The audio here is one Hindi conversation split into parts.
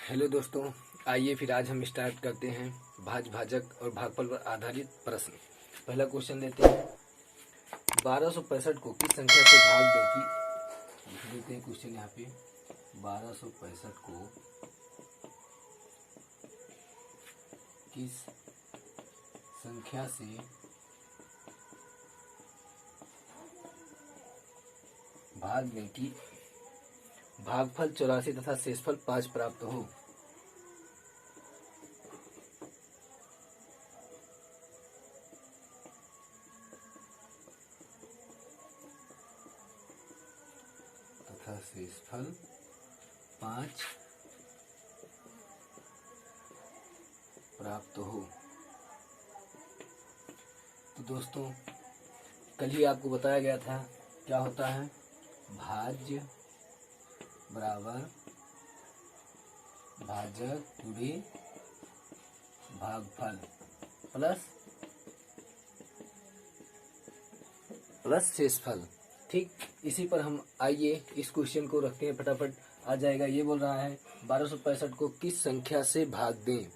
हेलो दोस्तों, आइए फिर आज हम स्टार्ट करते हैं भाजक और भागफल पर आधारित प्रश्न। पहला क्वेश्चन लेते हैं, 1265 को किस संख्या से भाग दें कि लिख देते हैं क्वेश्चन यहाँ पे। 1265 को किस संख्या से भाग दें कि भागफल 84 तथा शेषफल 5 प्राप्त हो। तथा शेषफल 5 प्राप्त हो। तो दोस्तों, कल ही आपको बताया गया था क्या होता है, भाज्य बराबर भाजक गुणे भागफल प्लस शेषफल। ठीक, इसी पर हम आइए इस क्वेश्चन को रखते हैं, फटाफट आ जाएगा। ये बोल रहा है 1265 को किस संख्या से भाग दें।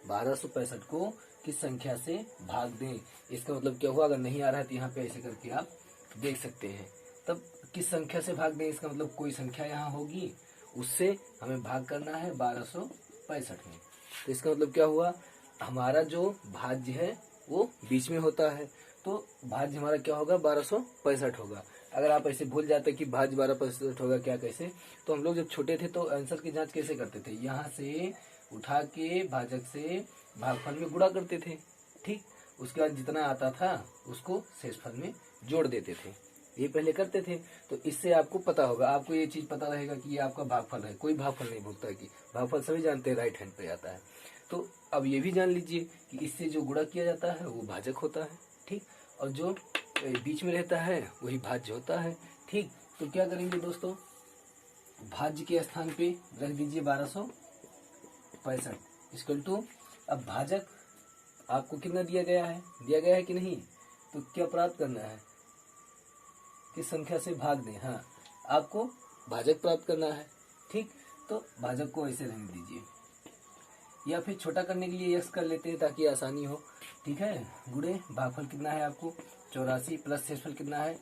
1265 को किस संख्या से भाग दें, इसका मतलब क्या हुआ। अगर नहीं आ रहा है तो यहाँ पे ऐसे करके आप देख सकते हैं। तब किस संख्या से भाग दें, इसका मतलब कोई संख्या यहाँ होगी, उससे हमें भाग करना है 1265 में। तो इसका मतलब क्या हुआ, हमारा जो भाज्य है वो बीच में होता है, तो भाज्य हमारा क्या होगा, 1265 होगा। अगर आप ऐसे भूल जाते कि भाज्य 1265 होगा क्या कैसे, तो हम लोग जब छोटे थे तो आंसर की जांच कैसे करते थे, यहाँ से उठा के भाजक से भागफल में गुणा करते थे। ठीक, उसके बाद जितना आता था उसको शेषफल में जोड़ देते थे, ये पहले करते थे। तो इससे आपको पता होगा, आपको ये चीज पता रहेगा कि ये आपका भागफल है। कोई भागफल नहीं भूलता है कि भागफल सभी जानते हैं राइट हैंड पे आता है। तो अब ये भी जान लीजिए कि इससे जो गुणा किया जाता है वो भाजक होता है। ठीक, और जो बीच में रहता है वही भाज्य होता है। ठीक, तो क्या करेंगे दोस्तों, भाज्य के स्थान पे रख दीजिए 1265 इक्वल टू, अब भाजक आपको कितना दिया गया है कि नहीं, तो क्या प्राप्त करना है, किस संख्या से भाग दें। हाँ, आपको भाजक प्राप्त करना है। ठीक, तो भाजक को ऐसे रहने दीजिए, या फिर छोटा करने के लिए यस कर लेते हैं ताकि आसानी हो। ठीक है, गुणे भागफल कितना है आपको 84 प्लस शेषफल कितना है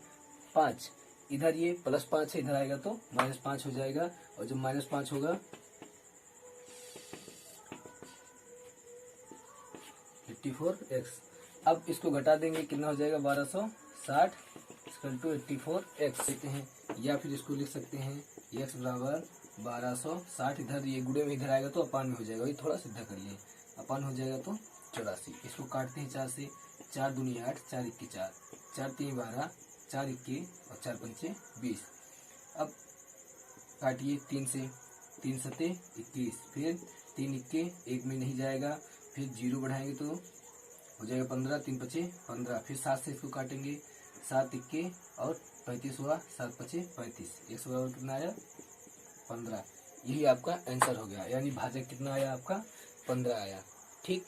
5। इधर ये +5 है, इधर आएगा तो -5 हो जाएगा, और जब -5 होगा 84x। अब इसको घटा देंगे, कितना हो जाएगा 1260 = 84x लेते हैं, या फिर इसको लिख सकते हैं x बराबर 1260, इधर ये गुणे में इधर आएगा तो अपान में हो जाएगा, ये थोड़ा सीधा करिए, अपान हो जाएगा तो 84। इसको काटते हैं 4 से, 4 दूनी 8, 4 इक्के 4, 4 तीन 12, 4 इक्के और 4 पंचे 20। अब काटिए 3 से, 3 सते 21, फिर 3 इक्के 1 में नहीं जाएगा, फिर 0 बढ़ाएंगे तो हो जाएगा 15, 3 पचे 15, फिर 7 से इसको काटेंगे, 7 इक्के और 35 हुआ, 7 पचे 35, 1 बराबर कितना आया 15। यही आपका आंसर हो गया, यानी भाजक कितना आया आपका 15 आया। ठीक,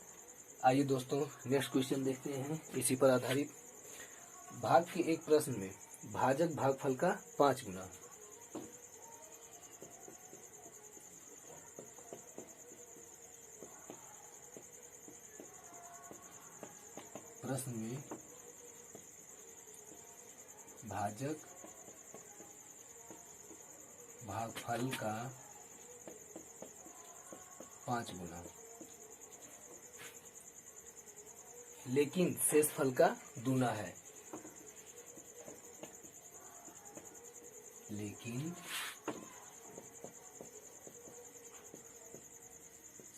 आइए दोस्तों नेक्स्ट क्वेश्चन देखते हैं इसी पर आधारित। भाग के एक प्रश्न में भाजक भागफल का 5 गुना। प्रश्न में भाजक भागफल का 5 गुना, लेकिन शेषफल का दूना है। लेकिन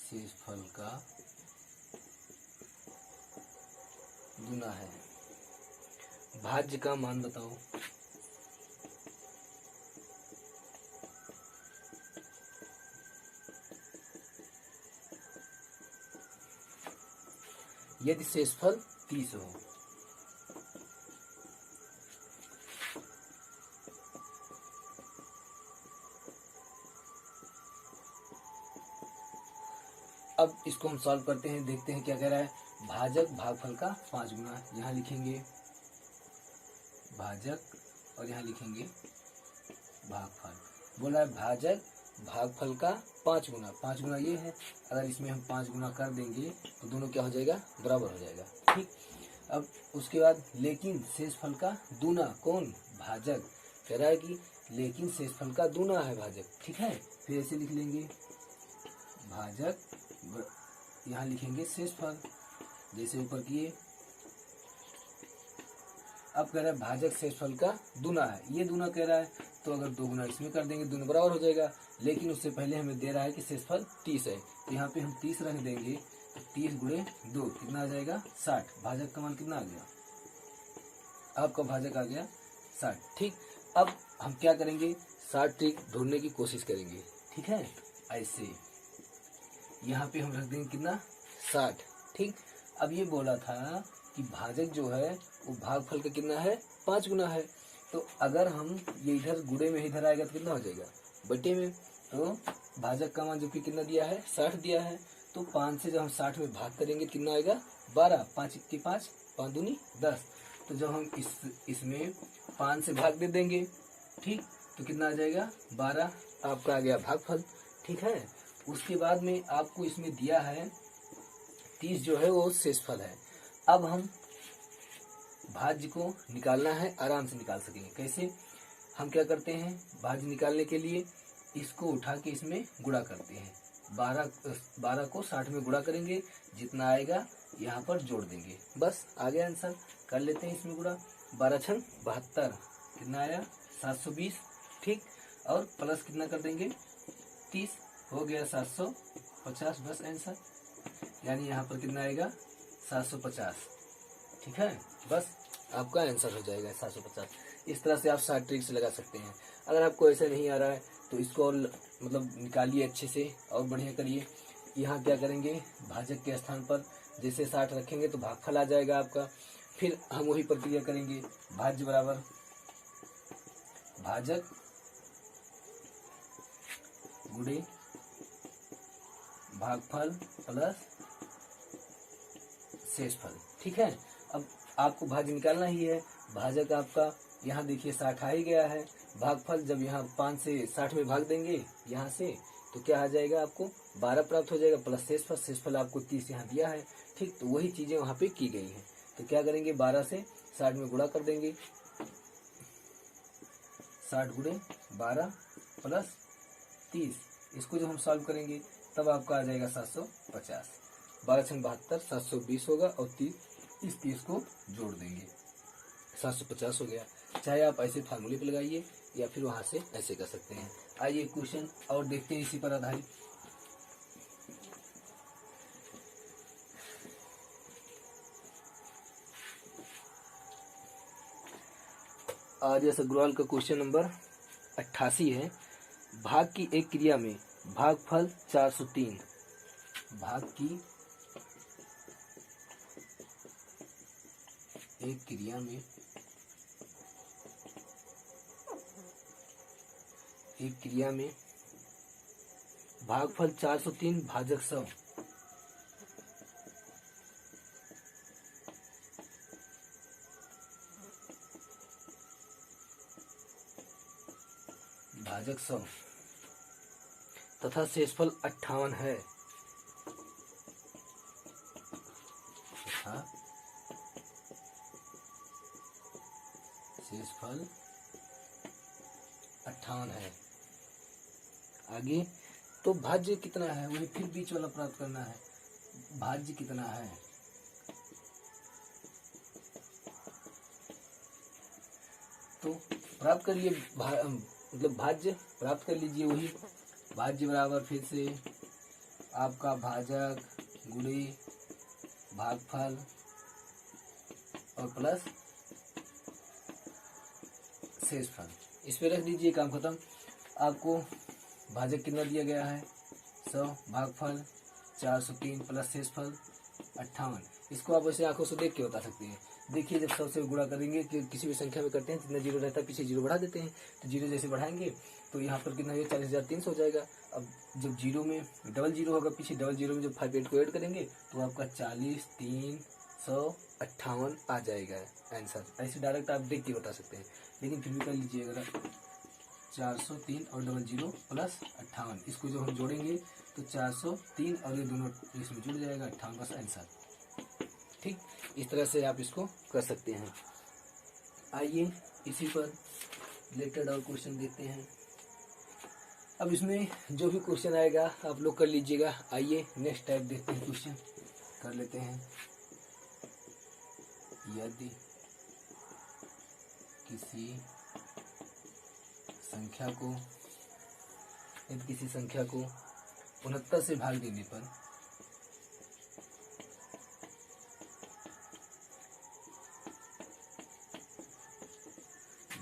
शेषफल का दूना है। भाज्य का मान बताओ। यदि शेषफल 30 हो, अब इसको हम सॉल्व करते हैं, देखते हैं क्या कह रहा है। भाजक भागफल का 5 गुना, यहाँ लिखेंगे भाजक और यहाँ लिखेंगे भागफल। बोला है भाजक भागफल का 5 गुना, 5 गुना ये है। अगर इसमें हम 5 गुना कर देंगे तो दोनों क्या हो जाएगा, बराबर हो जाएगा। ठीक, अब उसके बाद लेकिन शेषफल का दूना, कौन, भाजक। कह रहा है कि लेकिन शेषफल का दूना है भाजक। ठीक है, फिर ऐसे लिख लेंगे भाजक, यहाँ लिखेंगे शेषफल जैसे ऊपर किए। अब कह रहा है भाजक शेषफल का दूना है, ये दूना कह रहा है, तो अगर 2 गुना इसमें कर देंगे दोनों बराबर हो जाएगा। लेकिन उससे पहले हमें दे रहा है कि शेषफल 30 है, तो यहाँ पे हम 30 रख देंगे, तो 30 गुणे 2 कितना आ जाएगा, 60। भाजक का मान कितना आ गया, आपका भाजक आ गया 60। ठीक, अब हम क्या करेंगे, 60 ट्रिक ढूंढने की कोशिश करेंगे। ठीक है, ऐसे यहाँ पे हम रख देंगे कितना, 60। ठीक, अब ये बोला था कि भाजक जो है वो भागफल का कितना है, 5 गुना है। तो अगर हम ये इधर गुणे में इधर आएगा तो कितना हो जाएगा, बटे में। तो भाजक का मान जो कि कितना दिया है, 60 दिया है, तो 5 से जब हम 60 में भाग करेंगे कितना आएगा, 12। 5 के 5, 5 दूनी 10। तो जब हम इसमें 5 से भाग दे देंगे, ठीक, तो कितना आ जाएगा, 12। आपका आ गया भागफल। ठीक है, उसके बाद में आपको इसमें दिया है 30 जो है वो शेषफल है। अब हम भाज्य को निकालना है, आराम से निकाल सकेंगे। कैसे, हम क्या करते हैं, भाज्य निकालने के लिए इसको उठा के इसमें गुणा करते हैं। 12 को 60 में गुणा करेंगे, जितना आएगा यहाँ पर जोड़ देंगे, बस आ गया आंसर। कर लेते हैं इसमें गुणा, 12 छंग 72, कितना आया, 720। ठीक, और प्लस कितना कर देंगे, 30, हो गया 750, बस आंसर। यानी यहाँ पर कितना आएगा, 750। ठीक है, बस आपका आंसर हो जाएगा 750। इस तरह से आप 60 ट्रिक्स लगा सकते हैं। अगर आपको ऐसा नहीं आ रहा है तो इसको और मतलब निकालिए अच्छे से और बढ़िया करिए। यहाँ क्या करेंगे, भाजक के स्थान पर जैसे 60 रखेंगे तो भागफल आ जाएगा आपका। फिर हम वही प्रक्रिया करेंगे, भाज्य बराबर भाजक गुणे भागफल प्लस शेषफल। ठीक है, अब आपको भाज्य निकालना ही है। भाजक आपका यहाँ देखिए 60 आ ही गया है। भागफल जब यहाँ 5 से 60 में भाग देंगे यहाँ से, तो क्या आ जाएगा, आपको 12 प्राप्त हो जाएगा, प्लस शेषफल। शेषफल आपको 30 यहाँ दिया है। ठीक, तो वही चीजें वहाँ पे की गई हैं। तो क्या करेंगे, 12 से 60 में गुणा कर देंगे, 60 गुणे 12 प्लस 30। इसको जब हम सॉल्व करेंगे तब आपका आ जाएगा 750। 12 छंग 72, 720 होगा, और 30 को जोड़ देंगे, 750 हो गया। चाहे आप ऐसे फार्मूले पे लगाइए या फिर वहां से ऐसे कर सकते हैं। आइए क्वेश्चन और देखते हैं इसी पर आधारित। जैसे अग्रवाल का क्वेश्चन नंबर 88 है। भाग की एक क्रिया में भागफल 403, भाग की एक क्रिया में भागफल 403 भाजक 100, भाजक 100 तथा शेषफल 58 है, तथा शेषफल 58 है। आगे तो भाज्य कितना है, वही फिर बीच वाला प्राप्त करना है। भाज्य कितना है, तो प्राप्त करिए, मतलब भाज्य प्राप्त कर लीजिए। वही भाज्य बराबर फिर से आपका भाजक गुणे भागफल और प्लस शेषफल। इस पे रख दीजिए, काम खत्म। आपको भाजक कितना दिया गया है, 100, भागफल 403 प्लस शेषफल 58। इसको आप ऐसे आंखों से देख के बता सकते हैं। देखिए, जब 100 से गुणा करेंगे कि किसी भी संख्या में करते हैं, जितना जीरो रहता है पीछे जीरो बढ़ा देते हैं, तो जीरो जैसे बढ़ाएंगे तो यहाँ पर कितना हो, 40,300 हो जाएगा। अब जब जीरो में डबल जीरो होगा, पीछे डबल जीरो में जब 58 को ऐड करेंगे तो आपका 40,358 आ जाएगा आंसर। ऐसे डायरेक्ट आप देख के बता सकते हैं, लेकिन फिर भी कर लीजिए। अगर 403 और डबल 0 प्लस 58। इसको जब हम जोड़ेंगे तो 403 और ये दोनों इसमें जुड़ जाएगा, 58 का आंसर। ठीक, इस तरह से आप इसको कर सकते हैं। आइए इसी पर रिलेटेड और क्वेश्चन देखते हैं। अब इसमें जो भी क्वेश्चन आएगा आप लोग कर लीजिएगा। आइए नेक्स्ट टाइप देखते हैं, क्वेश्चन कर लेते हैं। यदि किसी संख्या को 69 से भाग देने पर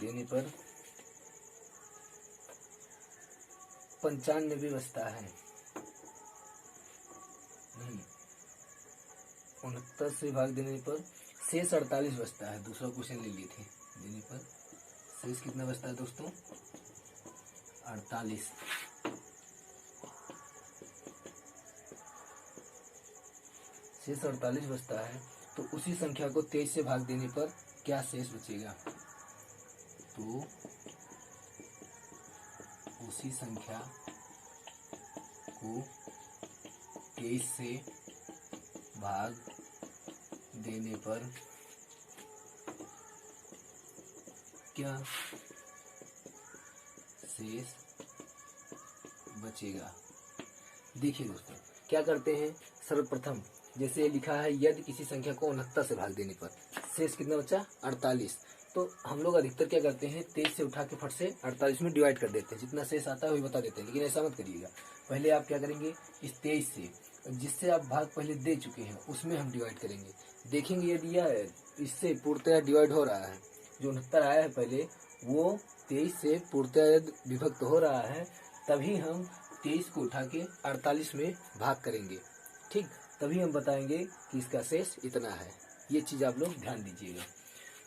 देने पर 95 बचता है, नहीं 69 से भाग देने पर शेष 48 बचता है। दूसरा क्वेश्चन ले लिए थे, देने पर शेष कितना बचता है दोस्तों? 48। शेष 48 बचता है, तो उसी संख्या को 23 से भाग देने पर क्या शेष बचेगा? तो उसी संख्या को 23 से भाग देने पर क्या शेष बचेगा? देखिए दोस्तों, क्या करते हैं, सर्वप्रथम जैसे लिखा है यदि किसी संख्या को 69 से भाग देने पर शेष कितना बचा? 48। तो हम लोग अधिकतर क्या करते हैं, 23 से उठा के फट से 48 में डिवाइड कर देते हैं, जितना शेष आता है वही बता देते हैं। लेकिन ऐसा मत करिएगा, पहले आप क्या करेंगे, इस 23 से जिससे आप भाग पहले दे चुके हैं उसमें हम डिवाइड करेंगे। देखेंगे यदि यह इससे पूर्णतः डिवाइड हो रहा है, जो 69 आया है पहले वो 23 से पूर्णतः विभक्त हो रहा है, तभी हम 23 को उठा के 48 में भाग करेंगे। ठीक, तभी हम बताएंगे कि इसका शेष इतना है। ये चीज़ आप लोग ध्यान दीजिएगा।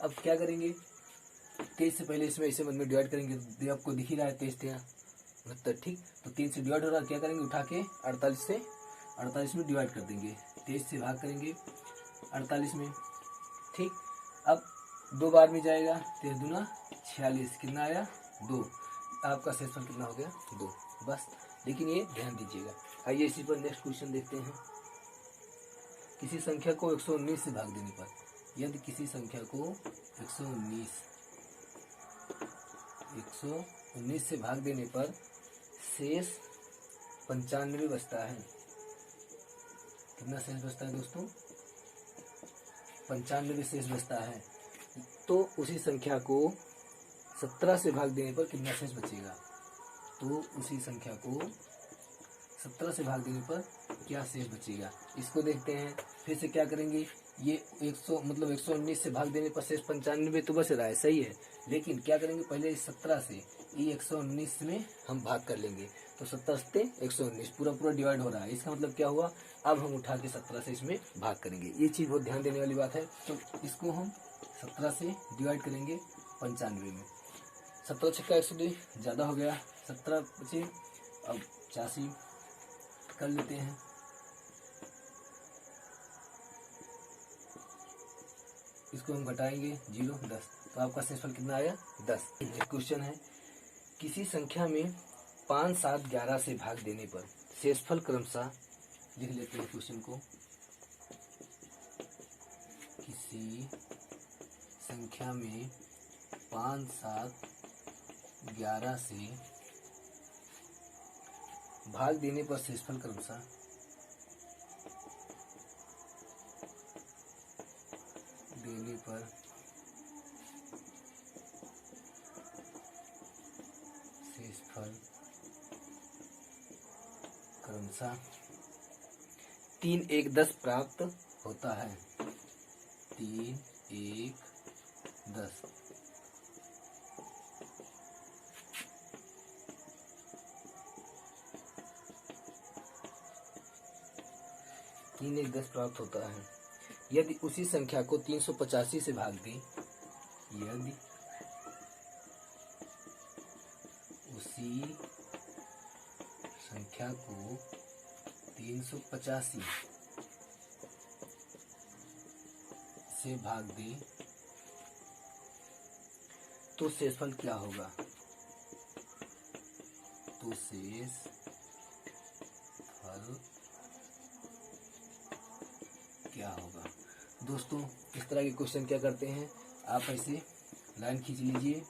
अब क्या करेंगे, 23 से पहले इसमें ऐसे मन में डिवाइड करेंगे, तो आपको दिख ही रहा है 23 या 69। ठीक, तो 3 से डिवाइड हो रहा है, क्या करेंगे, उठा के 48 में डिवाइड कर देंगे, 23 से भाग करेंगे 48 में। ठीक, अब 2 बार में जाएगा, 23 दूना 46, कितना आया? 2। आपका शेषफल कितना हो गया? 2, बस। लेकिन ये ध्यान दीजिएगा। आइए इसी पर नेक्स्ट क्वेश्चन देखते हैं। किसी संख्या को 119 से भाग देने पर, यदि किसी संख्या को 119 से भाग देने पर शेष 95 बचता है। कितना शेष बचता है दोस्तों? 95 शेष बचता है। तो उसी संख्या को 17 से भाग देने पर कितना शेष बचेगा? तो उसी संख्या को 17 से भाग देने पर क्या शेष बचेगा, इसको देखते हैं। फिर से क्या करेंगे, ये 119 से भाग देने पर शेष 95 तो बच रहा है, सही है। लेकिन क्या करेंगे, पहले इस 17 से ये 119 में हम भाग कर लेंगे, तो 17 से 119 पूरा डिवाइड हो रहा है। इसका मतलब क्या हुआ, अब हम उठा के 17 से इसमें भाग करेंगे। ये चीज़ बहुत ध्यान देने वाली बात है। तो इसको हम 17 से डिवाइड करेंगे 95 में। 17 छक्का 102 ज़्यादा हो गया, 17 बचे, अब 85 कर लेते हैं। इसको हम घटाएंगे 0, 10, तो आपका शेषफल कितना आया? 10। एक क्वेश्चन है, किसी संख्या में 5, 7, 11 से भाग देने पर शेषफल क्रमशः, लिख लेते हैं क्वेश्चन को। किसी संख्या में 5, 7, 11 से भाग देने पर शेषफल क्रमशः देने पर शेषफल क्रमशः 3, 1, 10 प्राप्त होता है। 3, 1, 10। तीन 1, 10 प्राप्त होता है यदि उसी संख्या को 385 से भाग दें। यदि उसी संख्या को 385 से भाग दें तो शेषफल क्या होगा? तो शेष फल क्या होगा। दोस्तों इस तरह के क्वेश्चन क्या करते हैं, आप ऐसे लाइन खींच लीजिए,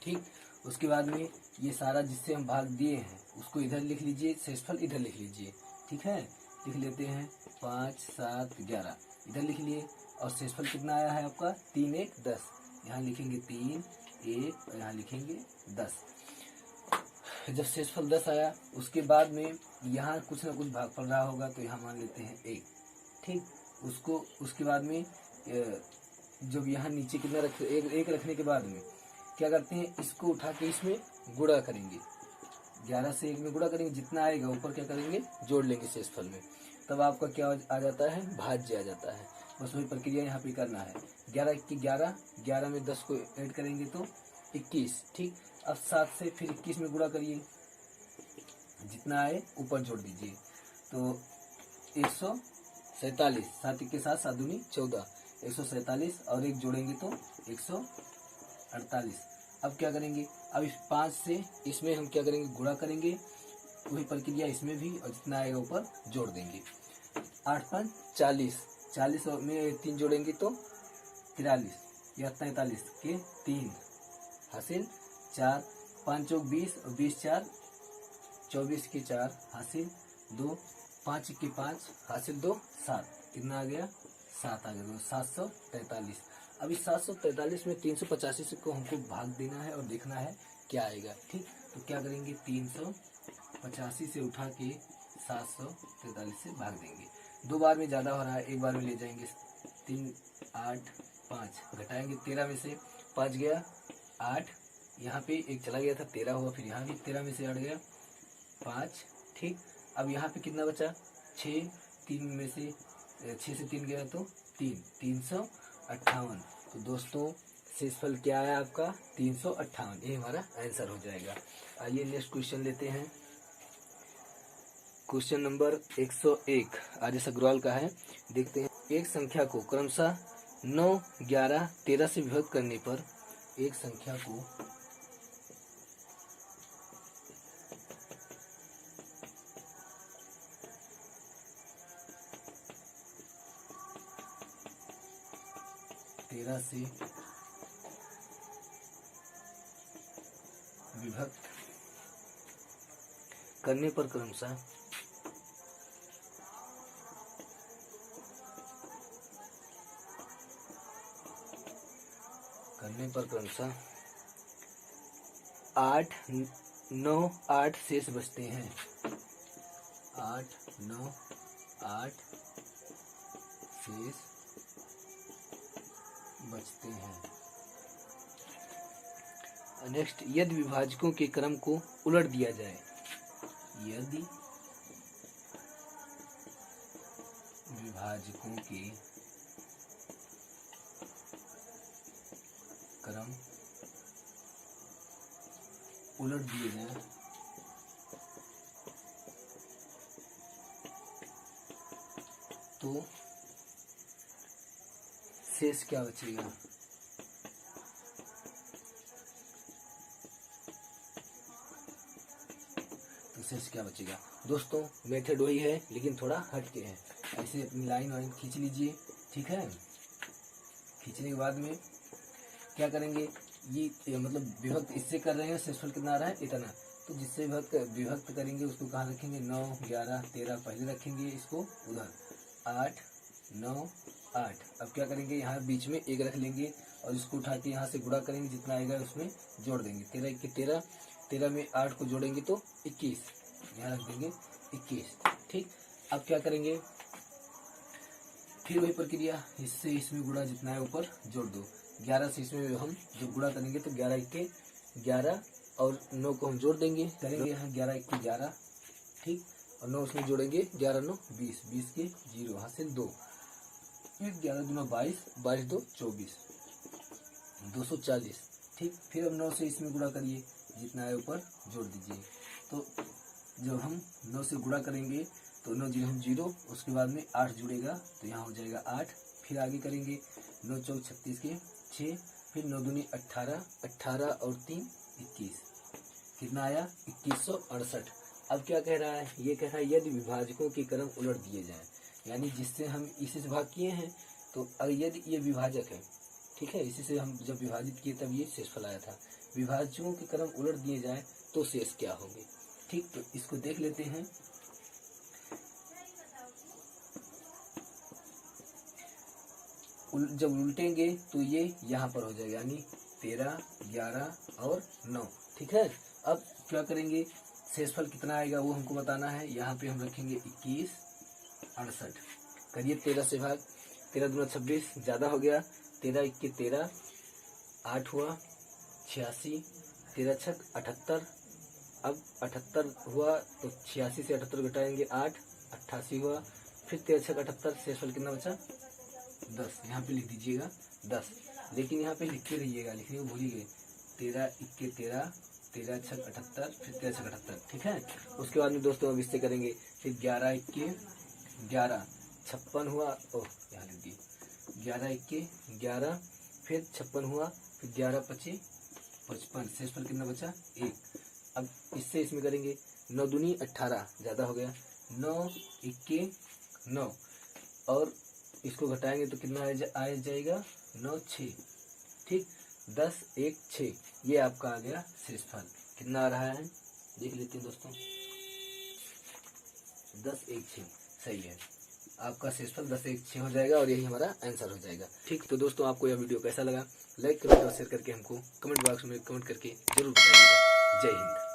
ठीक। उसके बाद में ये सारा जिससे हम भाग दिए हैं उसको इधर लिख लीजिए, शेषफल इधर लिख लीजिए, ठीक है। लिख लेते हैं 5, 7, 11 इधर लिख लिए, और शेषफल कितना आया है आपका 3, 1, 10। यहाँ लिखेंगे 3, 1 और यहाँ लिखेंगे 10। जब शेषफल 10 आया उसके बाद में यहाँ कुछ ना कुछ भाग पड़ रहा होगा, तो यहाँ मान लेते हैं 1, ठीक। उसको उसके बाद में जब यहाँ नीचे कितना रख एक रखने के बाद में क्या करते हैं, इसको उठा के इसमें गुणा करेंगे, 11 से 1 में गुणा करेंगे, जितना आएगा ऊपर क्या करेंगे जोड़ लेंगे शेषफल में, तब आपका क्या आ जाता है, भाज्य आ जाता है। बस वही प्रक्रिया यहाँ पे करना है। 11 की 11, 11 में 10 को ऐड करेंगे तो 21, ठीक। अब 7 से फिर 21 में गुणा करिए, जितना आए ऊपर जोड़ दीजिए, तो 147, 7 के साथ 7 दूनी 14, 147 और 1 जोड़ेंगे तो 148। अब क्या करेंगे, अब इस 5 से इसमें हम क्या करेंगे, गुणा करेंगे, वही प्रक्रिया इसमें भी, और जितना आएगा ऊपर जोड़ देंगे। 8 5 40, 40 में 3 जोड़ेंगे तो 43 या 43 के 3 हासिल 4, 5 चौक 20 और 20 4 24 के 4 हासिल 2, 5 के 5 हासिल 2 7, कितना आ गया 7 आ गया, 743। अब इस 743 में 385 को हमको भाग देना है और देखना है क्या आएगा, ठीक। तो क्या करेंगे, 385 से उठा के 743 से भाग देंगे। 2 बार में ज़्यादा हो रहा है, 1 बार में ले जाएंगे। 3 8 5 घटाएंगे, 13 में से 5 गया 8, यहाँ पे 1 चला गया था 13 हुआ, फिर यहाँ भी 13 में से 8 गया 5, ठीक। अब यहाँ पे कितना बचा 6, 3 में से 6 से 3 गया तो 3, 358। तो दोस्तों शेषफल क्या है आपका 358, ये हमारा आंसर हो जाएगा। आइए नेक्स्ट क्वेश्चन लेते हैं। क्वेश्चन नंबर 101 आर्यस अग्रवाल का है। देखते हैं, एक संख्या को क्रमशः 9, 11, 13 से विभक्त करने पर एक संख्या को से विभक्त करने पर क्रमशः क्रमशः 8, 9, 8 शेष बचते हैं। 8, 9, 8 शेष बचते हैं। नेक्स्ट, यदि विभाजकों के क्रम को उलट दिया जाए, यदि विभाजकों के क्रम उलट दिए जाए तो शेष क्या बचेगा, शेष क्या बचेगा। दोस्तों मेथड वही है लेकिन थोड़ा हटके है। ऐसे अपनी लाइन वाइन खींच लीजिए, ठीक है। खींचने के बाद में क्या करेंगे, ये मतलब विभक्त इससे कर रहे हैं, शेषफल कितना आ रहा है इतना, तो जिससे विभक्त करेंगे उसको कहाँ रखेंगे, 9, 11, 13 पहले रखेंगे, इसको उधर 8, 9, 8। अब क्या करेंगे, यहाँ बीच में 1 रख लेंगे और इसको उठा के यहाँ से गुणा करेंगे, जितना आएगा उसमें जोड़ देंगे। 13 के 13, 13 में 8 को जोड़ेंगे तो 21, यहाँ रख देंगे 21, ठीक। अब क्या करेंगे, फिर वही प्रक्रिया, इससे इसमें गुणा जितना है ऊपर जोड़ दो। 11 से इसमें हम जब गुणा करेंगे तो 11 के 11 और 9 को हम जोड़ देंगे, करेंगे यहाँ 11 के 11, ठीक। और 9 उसमें जोड़ेंगे, 11 9 20, 20 के 0 हासिल 2, 11 दूना 22, 22 2 24, 240, ठीक। फिर अब 9 से इसमें गुणा करिए, जितना है ऊपर जोड़ दीजिए। तो जब हम 9 से गुणा करेंगे तो 9 0, उसके बाद में 8 जुड़ेगा तो यहाँ हो जाएगा 8। फिर आगे करेंगे, 9 चौक 36 के 6, फिर 9 दूनी 18, 18 और 3 21, कितना आया 2168। अब क्या कह रहा है, ये कह रहा है यदि विभाजकों के क्रम उलट दिए जाएं, यानी जिससे हम इसी से भाग किए हैं, तो यदि ये विभाजक है, ठीक है, इसी से हम जब विभाजित किए तब ये शेषफल आया था, विभाजकों के क्रम उलट दिए जाए तो शेष क्या होंगे। ठीक, तो इसको देख लेते हैं। जब उल्टेंगे तो ये यहाँ पर हो जाएगा, यानी 13, 11 और 9। ठीक है, अब क्या करेंगे, शेषफल कितना आएगा वो हमको बताना है। यहाँ पे हम रखेंगे 2168। करिए 13 से भाग, 13 दूना 26, ज्यादा हो गया, 13 इक्के 13, 8 हुआ 86, 13 छक 78। अब 78 हुआ तो 86 से 78 घटाएंगे 8, 88 हुआ, फिर 13 छक 78, शेषफल कितना बचा 10। यहाँ पे लिख दीजिएगा 10, लेकिन यहाँ पे लिखते रहिएगा, लिखने को भूल ही गए। 13 इक्के 13, 13 छक 78, फिर 13 छक 78। ठीक है, उसके बाद में दोस्तों अब इससे करेंगे, फिर 11 इक्के 11, 56 हुआ, ओह यहाँ लिख दिए, 11 इक्के 11, फिर 56 हुआ, फिर 11 पचे 55, शेषफल कितना बचा 1। अब इससे इसमें करेंगे, 9 दूनी 18, ज्यादा हो गया, 9 इक्के 9, और इसको घटाएंगे तो कितना आ जाएगा 9 6। ठीक, 10 1 6, ये आपका आ गया शेषफल। कितना आ रहा है देख लेते हैं दोस्तों, 10 1 6, सही है, आपका शेषफल 10 1 6 हो जाएगा और यही हमारा आंसर हो जाएगा। ठीक, तो दोस्तों आपको यह वीडियो कैसा लगा, लाइक कमेंट और शेयर करके हमको कमेंट बॉक्स में कमेंट करके जरूर बताइएगा। जय हिंद।